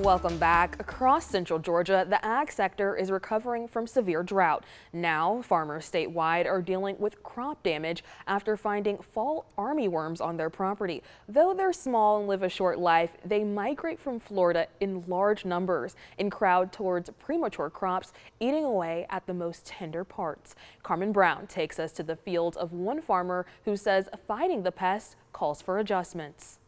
Welcome back. Across central Georgia, the ag sector is recovering from severe drought. Now, farmers statewide are dealing with crop damage after finding fall armyworms on their property. Though they're small and live a short life, they migrate from Florida in large numbers and crowd towards premature crops, eating away at the most tender parts. Carmen Brown takes us to the field of one farmer who says fighting the pests calls for adjustments.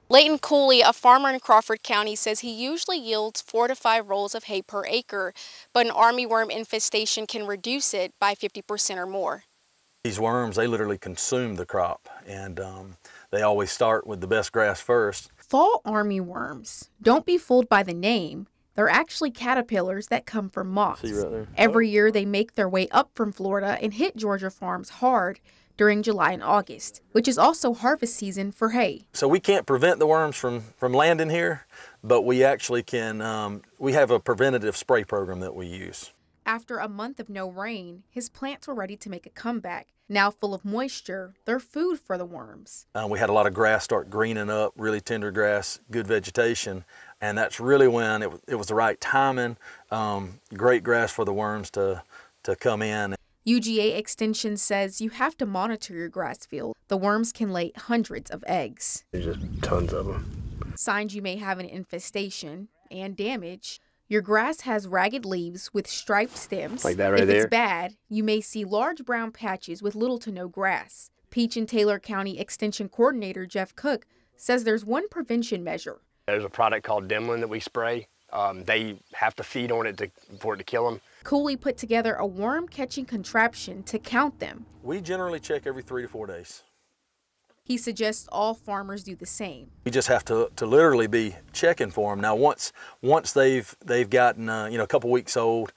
Leighton Cooley, a farmer in Crawford County, says he usually yields 4 to 5 rolls of hay per acre, but an armyworm infestation can reduce it by 50% or more. These worms, they literally consume the crop, and they always start with the best grass first. Fall armyworms. Don't be fooled by the name. They're actually caterpillars that come from moths. See right there? Every year they make their way up from Florida and hit Georgia farms hard during July and August, which is also harvest season for hay. So we can't prevent the worms from landing here, but we actually can, we have a preventative spray program that we use. After a month of no rain, his plants were ready to make a comeback. Now full of moisture, they're food for the worms. We had a lot of grass start greening up, really tender grass, good vegetation, and that's really when it was the right timing, great grass for the worms to come in. UGA Extensions says you have to monitor your grass field. The worms can lay hundreds of eggs. There's just tons of them. Signs you may have an infestation and damage. Your grass has ragged leaves with striped stems. Like that right there? If it's bad, you may see large brown patches with little to no grass. Peach and Taylor County Extension Coordinator Jeff Cook says there's one prevention measure. There's a product called Dimlin that we spray. They have to feed on it for it to kill them. Cooley put together a worm-catching contraption to count them. We generally check every 3 to 4 days. He suggests all farmers do the same. We just have to literally be checking for them. Now, once they've gotten a couple weeks old,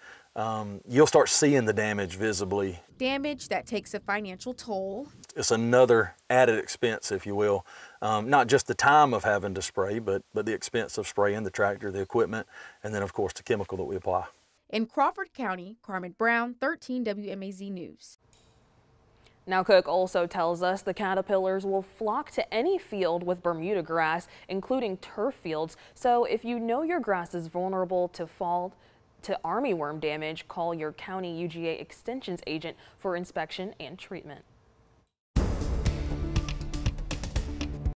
you'll start seeing the damage visibly. Damage that takes a financial toll. It's another added expense, if you will. Not just the time of having to spray, but the expense of spraying, the tractor, the equipment, and then of course the chemical that we apply. In Crawford County, Carmen Brown, 13 WMAZ News. Now, Cook also tells us the caterpillars will flock to any field with Bermuda grass, including turf fields. So if you know your grass is vulnerable to armyworm damage, call your county UGA Extensions agent for inspection and treatment.